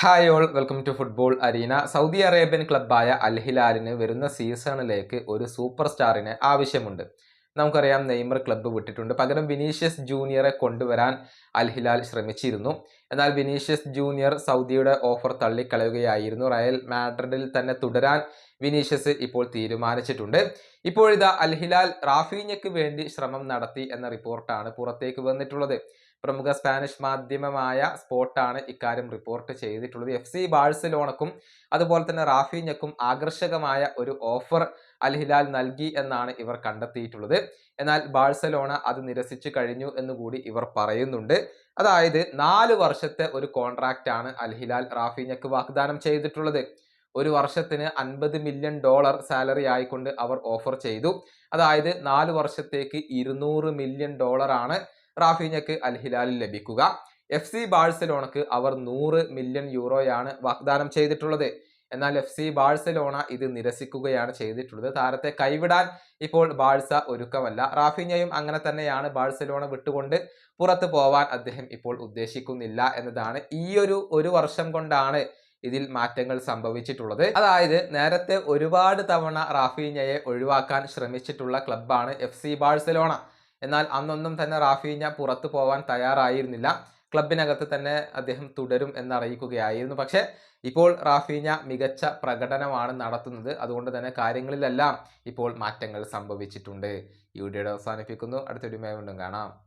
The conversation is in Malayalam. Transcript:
Hi all, welcome to football arena. Saudi Arabian ക്ലബ്ബായ അൽ ഹിലാലിന് വരുന്ന സീസണിലേക്ക് ഒരു സൂപ്പർ സ്റ്റാറിന് ആവശ്യമുണ്ട്. നമുക്കറിയാം, നെയ്മർ ക്ലബ്ബ് വിട്ടിട്ടുണ്ട്. പകരം വിനീഷ്യസ് ജൂനിയറെ കൊണ്ടുവരാൻ അൽ ഹിലാൽ ശ്രമിച്ചിരുന്നു. എന്നാൽ വിനീഷ്യസ് ജൂനിയർ സൗദിയുടെ ഓഫർ തള്ളിക്കളയുകയായിരുന്നു. റയൽ മാഡ്രിഡിൽ തന്നെ തുടരാൻ വിനീഷ്യസ് ഇപ്പോൾ തീരുമാനിച്ചിട്ടുണ്ട്. ഇപ്പോഴിതാ അൽ ഹിലാൽ റാഫീഞ്ഞയ്ക്ക് വേണ്ടി ശ്രമം നടത്തി എന്ന റിപ്പോർട്ടാണ് പുറത്തേക്ക് വന്നിട്ടുള്ളത്. പ്രമുഖ സ്പാനിഷ് മാധ്യമമായ സ്പോർട്ടാണ് ഇക്കാര്യം റിപ്പോർട്ട് ചെയ്തിട്ടുള്ളത്. FC ബാഴ്സലോണക്കും അതുപോലെ തന്നെ റാഫീഞ്ഞയ്ക്കും ആകർഷകമായ ഒരു ഓഫർ അൽ ഹിലാൽ നൽകി എന്നാണ് ഇവർ കണ്ടെത്തിയിട്ടുള്ളത്. എന്നാൽ ബാഴ്സലോണ അത് നിരസിച്ചു കഴിഞ്ഞു എന്നുകൂടി ഇവർ പറയുന്നുണ്ട്. അതായത് 4 വർഷത്തെ ഒരു കോൺട്രാക്റ്റ് ആണ് അൽ ഹിലാൽ റാഫീഞ്ഞയ്ക്ക് വാഗ്ദാനം ചെയ്തിട്ടുള്ളത്. ഒരു വർഷത്തിന് $50 മില്യൺ സാലറി ആയിക്കൊണ്ട് അവർ ഓഫർ ചെയ്തു. അതായത് 4 വർഷത്തേക്ക് $200 മില്യൺ ആണ് റാഫീഞ്ഞയ്ക്ക് അൽ ഹിലാലിൽ ലഭിക്കുക. FC ബാഴ്സലോണക്ക് അവർ 100 മില്യൺ യൂറോയാണ് വാഗ്ദാനം ചെയ്തിട്ടുള്ളത്. എന്നാൽ FC ബാഴ്സലോണ ഇത് നിരസിക്കുകയാണ് ചെയ്തിട്ടുള്ളത്. താരത്തെ കൈവിടാൻ ഇപ്പോൾ ബാഴ്സ ഒരുക്കമല്ല. റാഫീഞ്ഞയും അങ്ങനെ തന്നെയാണ്. ബാഴ്സലോണ വിട്ടുകൊണ്ട് പുറത്തു പോവാൻ അദ്ദേഹം ഇപ്പോൾ ഉദ്ദേശിക്കുന്നില്ല എന്നതാണ്. ഒരു വർഷം കൊണ്ടാണ് ഇതിൽ മാറ്റങ്ങൾ സംഭവിച്ചിട്ടുള്ളത്. അതായത് നേരത്തെ ഒരുപാട് തവണ റാഫീഞ്ഞയെ ഒഴിവാക്കാൻ ശ്രമിച്ചിട്ടുള്ള ക്ലബ്ബാണ് FC ബാഴ്സലോണ. എന്നാൽ അന്നൊന്നും തന്നെ റാഫീഞ്ഞ പുറത്തു പോവാൻ തയ്യാറായിരുന്നില്ല. ക്ലബിനകത്ത് തന്നെ അദ്ദേഹം തുടരും എന്നറിയിക്കുകയായിരുന്നു. പക്ഷെ ഇപ്പോൾ റാഫീഞ്ഞ മികച്ച പ്രകടനമാണ് നടത്തുന്നത്. അതുകൊണ്ട് തന്നെ കാര്യങ്ങളിലെല്ലാം ഇപ്പോൾ മാറ്റങ്ങൾ സംഭവിച്ചിട്ടുണ്ട്. ഈ വീഡിയോയുടെ അവസാനിപ്പിക്കുന്നു. അടുത്ത വീഡിയോയുമായി വീണ്ടും കാണാം.